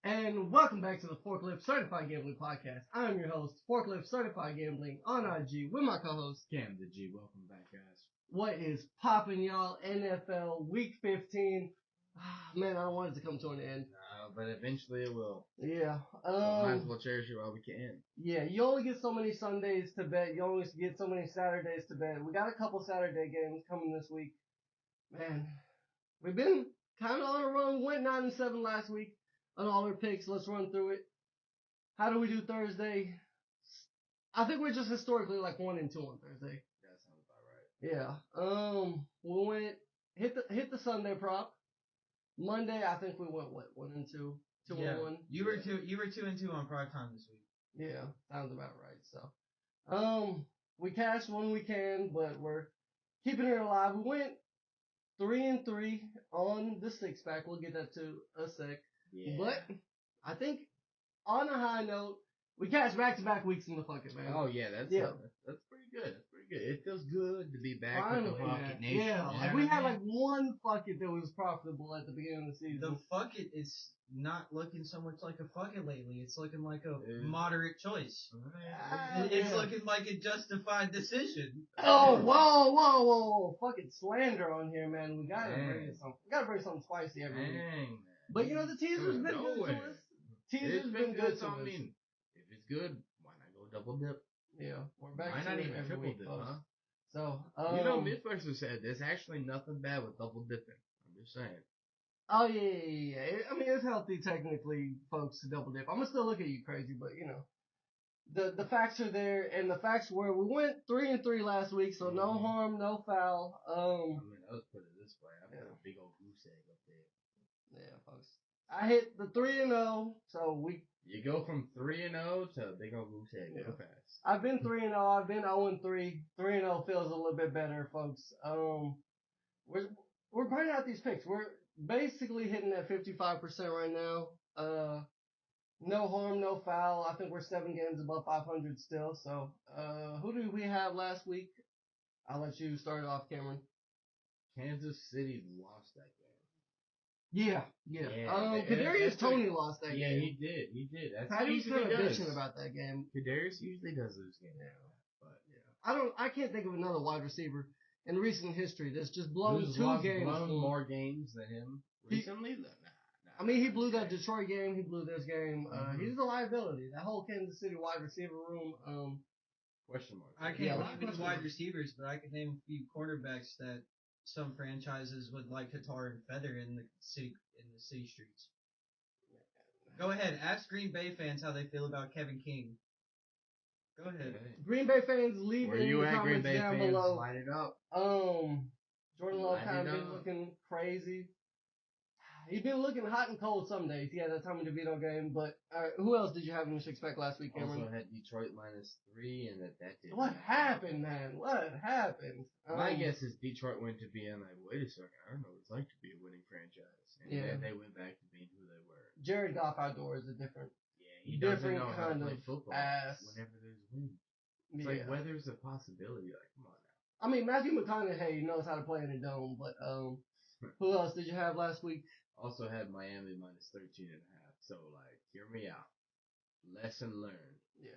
And welcome back to the Forklift Certified Gambling Podcast. I'm your host, Forklift Certified Gambling on IG with my co-host, Cam the G. Welcome back, guys. What is poppin', y'all? NFL Week 15. Man, I don't want it to come to an end. No, but eventually it will. Yeah. So might as well cherish it while we can. Yeah, you only get so many Sundays to bet. You only get so many Saturdays to bet. We got a couple Saturday games coming this week. Man, we've been kind of on a run. We went 9-7 last week on all our picks. Let's run through it. How do we do Thursday? I think we're just historically like 1-2 on Thursday. That sounds about right. Yeah. We went hit the Sunday prop. Monday, I think we went 1-2, 2-1. You were 2-2 on prime time this week. Yeah, sounds about right. So, we cashed when we can, but we're keeping it alive. We went 3-3 on the six pack. We'll get that to a sec. Yeah. But I think on a high note, we cashed back-to-back weeks in the fuck it, man. Oh yeah, that's pretty good. That's pretty good. It feels good to be back Finally, with the Fuck man. It Nation. Yeah, like we had like one fuck it that was profitable at the beginning of the season. The fuck it is not looking so much like a fuck it lately. It's looking like a moderate choice. It's looking like a justified decision. Oh, whoa. Fucking slander on here, man. We gotta bring something spicy every week. Man. But you know, the teaser's been good to us. Teaser's been good to us. I mean, if it's good, why not go double dip? Yeah, we're back Why to not it even every triple week, dip, folks. huh? So, you know, Midwestern said there's actually nothing bad with double dipping. I'm just saying. Oh, yeah. I mean, it's healthy, technically, folks, to double dip. I'm going to still look at you crazy, but, you know, the facts are there, and the facts were we went 3-3 last week, so no harm, no foul. I mean, let's put it this way. I put a big old goose egg up there. Yeah, folks. I hit the 3-0, so You go from 3-0 to a big old goose egg real fast. I've been 3-0. I've been 0-3. 3-0 feels a little bit better, folks. We're grinding out these picks. We're basically hitting at 55% right now. No harm, no foul. I think we're 7 games above 500 still. So, who did we have last week? I'll let you start it off, Cameron. Kansas City lost that game. Yeah. Kadarius Toney lost that game. Yeah, he did. That's Patty's kind of bitching about that game. Kadarius usually does lose games. Yeah. But yeah. I can't think of another wide receiver in recent history that's just blown more games than him recently. Nah. I mean, he blew that Detroit game. He blew this game. He's a liability. That whole Kansas City wide receiver room. Question mark. I can't name any wide receivers, but I can name a few quarterbacks that some franchises would like to tar and feather in the city streets. Go ahead, ask Green Bay fans how they feel about Kevin King. Go ahead. Green Bay fans, leave Where in you the at, Green comments Bay down fans? below. Light it up. Jordan Love kind of been looking crazy. He's been looking hot and cold some days. He had that Tommy DeVito game, but who else did you have in your six-pack last week, Cameron? Also had Detroit -3, and that did. What happened, man? What happened? My guess is Detroit went to being like, wait a second, I don't know what it's like to be a winning franchise. And then they went back to being who they were. Jared Goff outdoors is a different. He doesn't know how to kind play of football ass. whenever there's wind. It's like weather's a possibility. Like, come on now. I mean, Matthew McConaughey knows how to play in a dome, but who else did you have last week? Also had Miami -13.5. So, like, hear me out. Lesson learned. Yeah.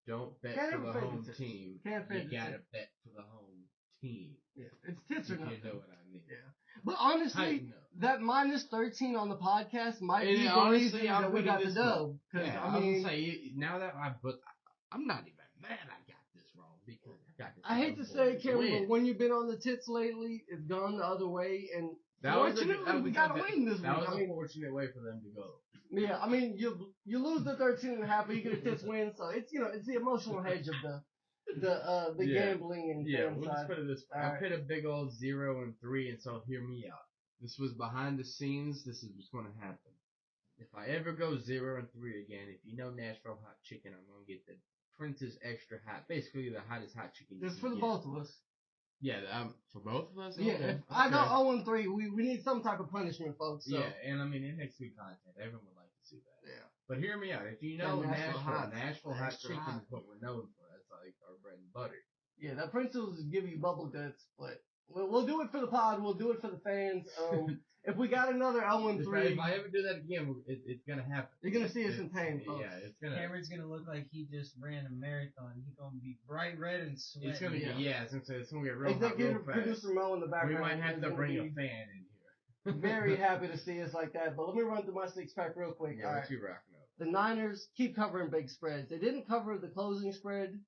Don't bet for the home team. You gotta bet for the home team. Yeah. It's tits or nothing. You know what I mean. Yeah. But honestly, that -13 on the podcast might be the honestly, reason that we got the dub. Yeah, I mean, now that I'm not even mad I got this wrong because I got this. I hate to say it, Cameron, but when you've been on the tits lately, it's gone the other way, and fortunately, we got a win this week. That was a fortunate way for them to go. Yeah, I mean, you lose the 13.5, but you get a tits win, so it's it's the emotional hedge of the gambling and we'll just put it this way. I put a big old 0-3, and so hear me out. This was behind the scenes. This is what's going to happen. If I ever go 0-3 again, if you know Nashville hot chicken, I'm going to get the Prince's extra hot, basically the hottest hot chicken. Just for the both of us. Yeah, for both of us? Yeah, if I go 0-3, we need some type of punishment, folks. So. Yeah, and I mean, it makes good content. Everyone would like to see that. Yeah. But hear me out. If you know Nashville hot chicken is what we're known for. That's like our bread and butter. Yeah, that Prince's give you bubble guts, but We'll do it for the pod. We'll do it for the fans. If we got another 0-3, if I ever do that again, it's gonna happen. You're gonna see us in pain, folks. Yeah, it's gonna. Cameron's gonna look like he just ran a marathon. He's gonna be bright red and sweaty. It's gonna be it's gonna get real hot Executive real fast. producer Mo in the background. We might have to bring a fan in here. Very happy to see us like that. But let me run through my six pack real quick. Yeah, what you rocking up? The Niners keep covering big spreads. They didn't cover the closing spread.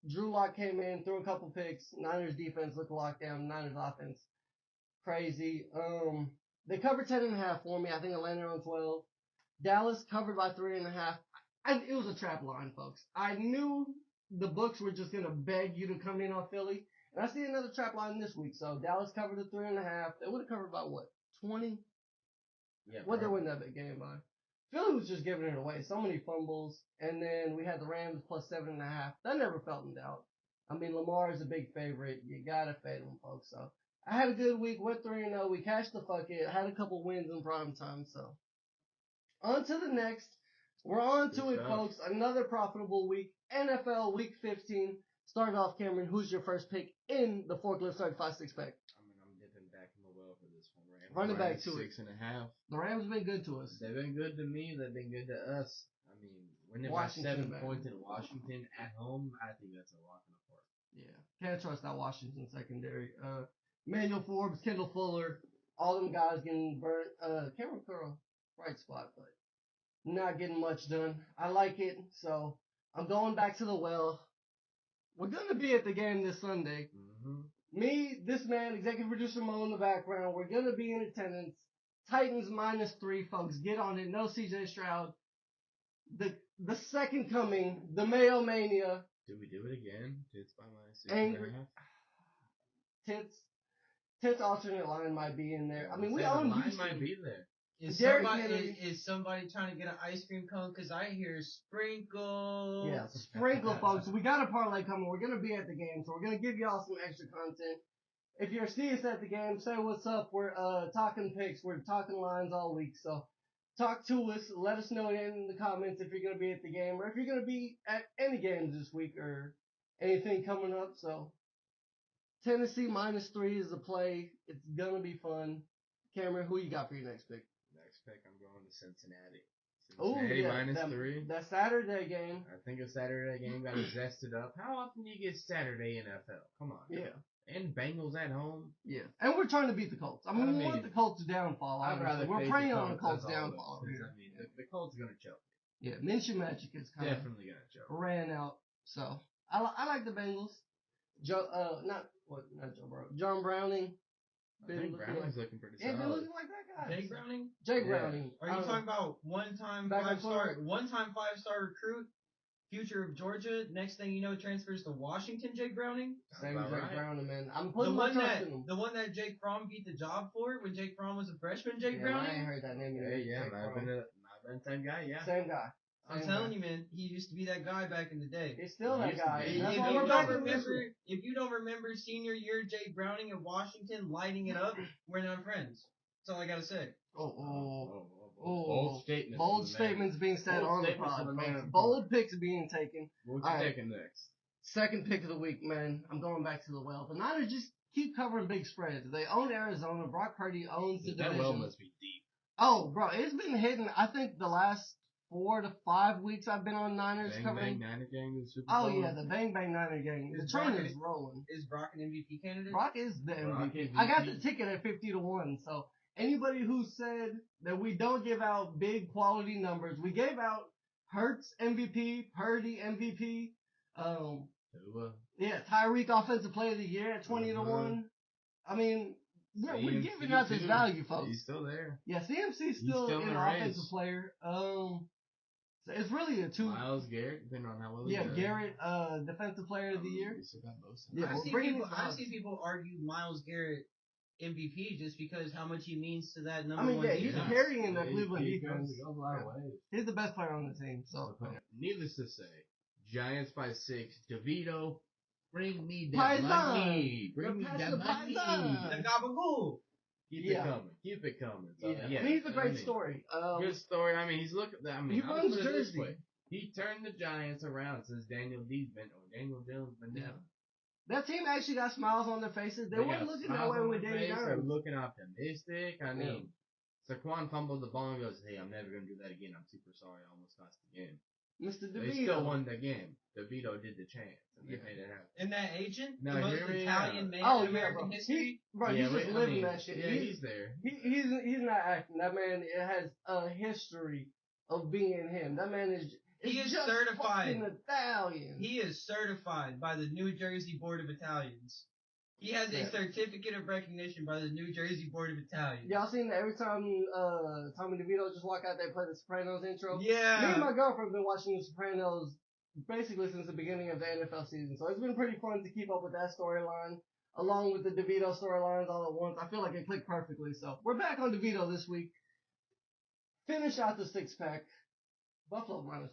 Drew Lock came in, threw a couple picks. Niners defense looked locked down. Niners offense crazy. They covered 10.5 for me. I think it landed on 12. Dallas covered by 3.5. It was a trap line, folks. I knew the books were just gonna beg you to come in on Philly, and I see another trap line this week. So Dallas covered the 3.5. They would have covered by what? 20? Yeah. What they win that big game by? Philly was just giving it away. So many fumbles, and then we had the Rams plus 7.5. That never felt in doubt. I mean, Lamar is a big favorite. You gotta fade him, folks. So I had a good week. Went 3-0. We cashed the fuck it. Had a couple wins in prime time. So on to the next. We're on to it, folks. Another profitable week. NFL Week 15. Start off, Cameron. Who's your first pick in the Forklift Certified 6-pack? I'm dipping back in the well for this one, right? Run it back to it. 6.5. The Rams have been good to us. They've been good to me. They've been good to us. I mean, winning by 7 points in Washington at home, I think that's a walk in the park. Yeah. Can't trust that Washington secondary. Emmanuel Forbes, Kendall Fuller, all them guys getting burnt. Cameron Curl, bright spot, but not getting much done. I like it, so I'm going back to the well. We're going to be at the game this Sunday. Mm-hmm. Me, this man, executive producer Mo in the background, we're going to be in attendance. Titans -3, folks. Get on it. No CJ Stroud. The second coming, the Mayo Mania. Do we do it again? Tits by -6.5. Tits alternate line might be in there. I mean, we own line Houston. might be there. Is somebody trying to get an ice cream cone? Because I hear sprinkle. Yeah, sprinkle, folks. We got a parlay coming. We're going to be at the game, so we're going to give y'all some extra content. If you're seeing us at the game, say what's up. We're talking picks. We're talking lines all week. So talk to us. Let us know in the comments if you're going to be at the game or if you're going to be at any games this week or anything coming up. So Tennessee -3 is the play. It's going to be fun. Cameron, who you got for your next pick? Next pick, I'm going to Cincinnati. Oh, yeah, -3. That Saturday game. I think a Saturday game got zested up. How often do you get Saturday NFL? Come on. Yeah. And Bengals at home. Yeah. And we're trying to beat the Colts. I mean, we want the Colts' downfall. I'd rather we're praying on the Colts' downfall. I mean, the Colts are going to choke. Yeah, Minshew Magic is kind of definitely going to choke. Ran out. So I like the Bengals. Not Joe Burrow. John Browning. I think Browning's looking pretty solid. Yeah, been looking like that guy. Jake Browning? Jake Browning. Are you talking about one-time five-star recruit, future of Georgia? Next thing you know, transfers to Washington. Jake Browning. Same as Jake Browning, man. I'm putting my trust in him. The one that Jake Fromm beat the job for when Jake Fromm was a freshman. Jake Browning. I ain't heard that name yet. Yeah, might have been same guy. Yeah, same guy. I'm telling you, man, he used to be that guy back in the day. He's still that guy. If you don't remember senior year Jake Browning at Washington lighting it up, we're not friends. That's all I gotta say. Bold statements. Bold statements being said on the pod. Bold picks being taken. What you taking next? Second pick of the week, man. I'm going back to the well. The Niners just keep covering big spreads. They own Arizona. Brock Purdy owns the division. That well must be deep. Oh, bro, it's been hitting. I think the last 4 to 5 weeks I've been on Niners covering. Bang Niner gang in the Super Bowl. Oh yeah, the Bang Niner gang. The train is rolling. Is Brock an MVP candidate? Brock is the MVP. I got the ticket at 50-1. So anybody who said that we don't give out big quality numbers, we gave out Hurts MVP, Purdy MVP. Yeah, Tyreek Offensive Player of the Year at 20-1. I mean, we're giving out this value, folks. He's still there. Yeah, CMC's still in the offensive player. So it's really a two. Miles Garrett, depending on how well he does. Garrett, defensive player of the year. Yeah, I've seen people argue Miles Garrett MVP just because how much he means to that number one defense. He's carrying the Cleveland defense. He's the best player on the team. So, needless to say, Giants by 6. DeVito, bring me that money. Bring me that money. The gabagool. Keep it coming. So, yeah. I mean, he's a great story. Good story. I mean, he's looking. I mean, he runs Jersey. He turned the Giants around since Daniel Jones been down. That team actually got smiles on their faces. They weren't looking that way with Danny They're Dimes. looking optimistic. I mean, Saquon fumbled the ball and goes, "Hey, I'm never gonna do that again. I'm super sorry. I almost lost the game." Mr. DeVito. They still won the game. DeVito did the chance, and they made it happen. And that agent, Now, the most here we Italian are. man in American history. He's just living that shit. Yeah, he's there. He's not acting. That man has a history of being him. That man is. He is just certified. Italian. He is certified by the New Jersey Board of Italians. He has a certificate of recognition by the New Jersey Board of Italians. Y'all seen that every time Tommy DeVito just walk out there and play the Sopranos intro? Yeah. Me and my girlfriend have been watching the Sopranos basically since the beginning of the NFL season, so it's been pretty fun to keep up with that storyline along with the DeVito storylines all at once. I feel like it clicked perfectly. So we're back on DeVito this week. Finish out the 6-pack. Buffalo -1.5.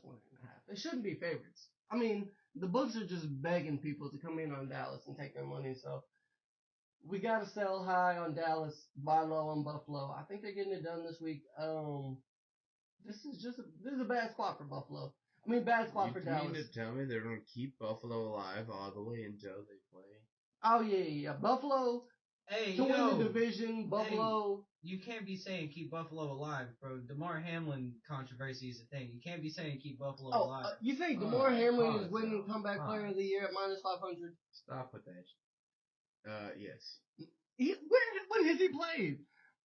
They shouldn't be favorites. I mean, the books are just begging people to come in on Dallas and take their money, so we gotta sell high on Dallas, buy low on Buffalo. I think they're getting it done this week. This is a bad spot for Buffalo. I mean, bad spot for Dallas. You mean to tell me they're gonna keep Buffalo alive all the way until they play? Oh yeah. Buffalo to win the division. Buffalo. Hey, you can't be saying keep Buffalo alive, bro. DeMar Hamlin controversy is a thing. You can't be saying keep Buffalo alive. You think DeMar Hamlin is winning comeback player of the year at -500? Stop with that. Yes. When has he played?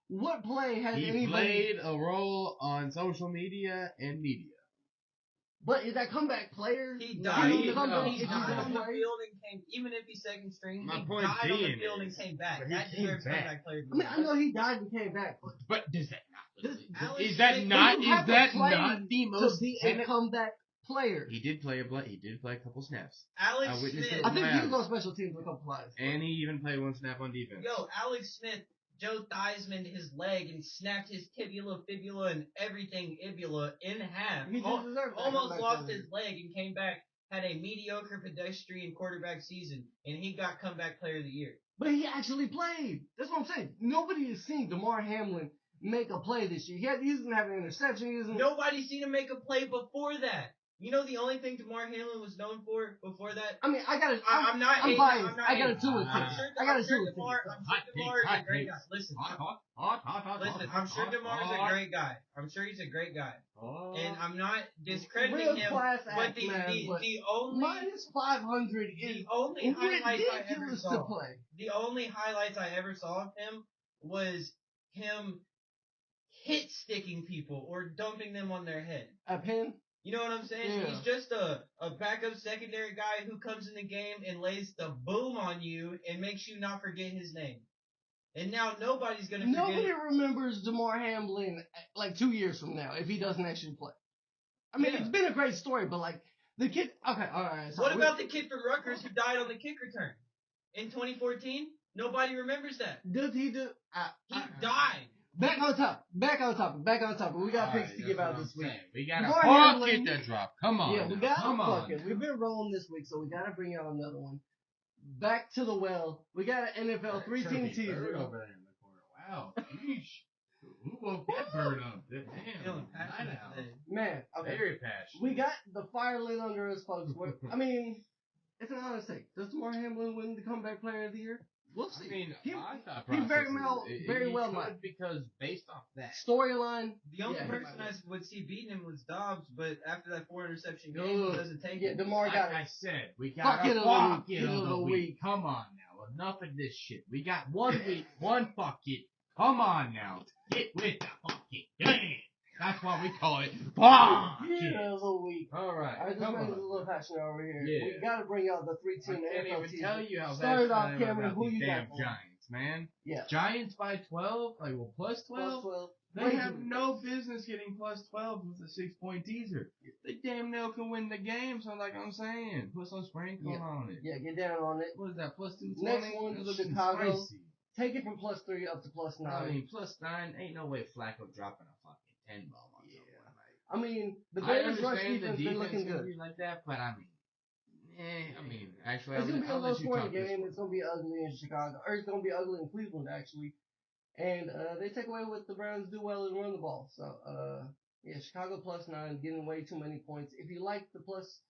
What play has anybody... He played a role on social media and media. But is that comeback player? He died. He died on the field and came, even if he's second string, he died on the field and came back. That deserves comeback player. I mean, I know he died and came back, but does that not? Is that not the most to be a comeback player? He did play a couple snaps. Alex Smith. I think he was on special teams a couple times. And he even played one snap on defense. Yo, Alex Smith, Joe Theismann his leg and snapped his tibula, fibula, and everything ibula in half. He almost lost his leg and came back, had a mediocre pedestrian quarterback season, and he got comeback player of the year. But he actually played. That's what I'm saying. Nobody has seen DeMar Hamlin make a play this year. He doesn't have an interception. Nobody's seen him make a play before that. You know the only thing DeMar Hamlin was known for before that? I mean, I'm biased. I got to do it. I'm sure DeMar is a great guy. Listen, I'm sure DeMar is a great guy. I'm sure he's a great guy. And I'm not discrediting him. But the only -500 is the only highlights I ever ridiculous saw. to play. The only highlights I ever saw of him was him hit sticking people or dumping them on their head. A pin? You know what I'm saying? Yeah. He's just a backup secondary guy who comes in the game and lays the boom on you and makes you not forget his name. And now nobody's going to forget. Nobody remembers DeMar Hamlin like 2 years from now if he doesn't actually play. I mean, It's been a great story, but like the kid. Okay, all right. What about the kid from Rutgers who died on the kick return in 2014? Nobody remembers that. Does he do? He died. Back on topic. We got picks to give out this week. We got a bucket to drop. Come on. Yeah, we got a bucket. We've been rolling this week, so we got to bring out another one. Back to the well. We got an NFL 3-team teaser. Over there in the corner. Wow. Sheesh. Who woke that bird up? Damn. Man, okay. Very passionate. We got the fire lit under us, folks. I mean, it's an honest take. Does DeMar Hamlin win the comeback player of the year? We'll see. I mean, he very well might. Because based off that storyline, the only person I would see beating him was Dobbs, but after that 4 interception game, he doesn't take it. DeMar got I said, we got a bucket of the week. Come on now, enough of this shit. We got 1 week, 1 bucket. Come on now, get with the bucket. Damn. That's why we call it bucket of the week. All right, I just made a little passionate over here. Yeah. We got to bring out the 3-team NFL team. I can't even tell you how started off, Cameron. Who you got? Giants, man. Yeah. Giants by 12. Like, well, plus 12. They have no business getting plus 12 with a 6-point teaser. They damn near can win the game. So, like I'm saying, put some sprinkle on it. Yeah, get down on it. What is that? Plus 220. Next one, Chicago. Take it from plus 3 up to plus 9. I mean, plus 9 ain't no way Flacco dropping a fucking 10 ball on someone. I mean, the Bears rush defense been looking good. Like that, but I mean, actually, it's gonna be a low scoring game. It's gonna be ugly in Chicago, or it's gonna be ugly in Cleveland actually. And they take away what the Browns do well and run the ball. So Chicago plus 9, getting way too many points. If you like the plus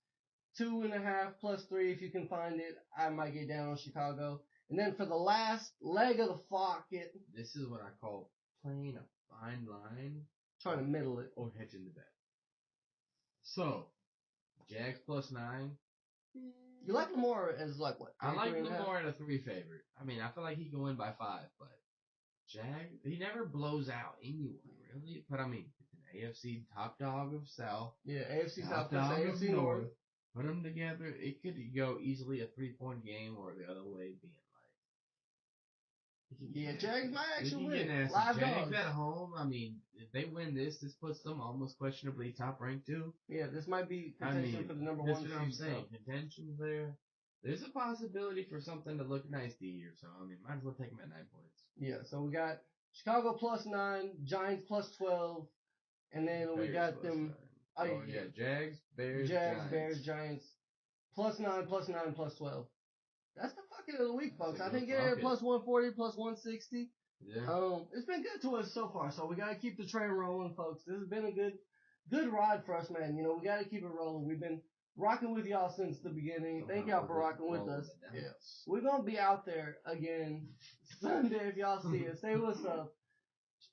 2.5 plus 3 if you can find it. I might get down on Chicago. And then for the last leg of the pocket, this is what I call playing a fine line. Trying to middle it. Or hedging the bet. So, Jags plus 9. You like Lamar as like what? I like Lamar at a 3 favorite. I mean, I feel like he can win by 5, but Jags, he never blows out anyone, really. But I mean, it's an AFC top dog of South. Yeah, AFC South, dog AFC of North. Put them together, it could go easily a 3-point game or the other way being like. Yeah, Jags might actually win. Jags at home, I mean, if they win this puts them almost questionably top ranked too. Yeah, this might be contention for the number 1 seed. That's what I'm saying. Contention's there. There's a possibility for something to look nice the year, so I mean, might as well take them at 9 points. Yeah, so we got Chicago plus 9, Giants plus 12, and then we got them. 9. Jags, Bears, Giants. Plus 9, plus 9, plus 12. That's the fucking of the week, folks. I think you're at plus 140, plus 160. Yeah. It's been good to us so far, so we gotta keep the train rolling, folks. This has been a good ride for us, man. You know, we gotta keep it rolling. We've been rocking with y'all since the beginning. Thank y'all for rocking with us. Yeah. We're gonna be out there again Sunday if y'all see us. Say what's up.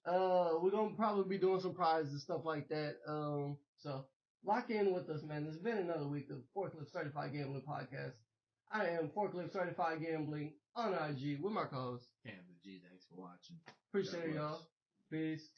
We're gonna probably be doing some prizes and stuff like that. So lock in with us, man. It's been another week of Forklift Certified Gambling Podcast. I am Forklift Certified Gambling on IG with my co-host. Cam, G, thanks for watching. Appreciate y'all. Peace.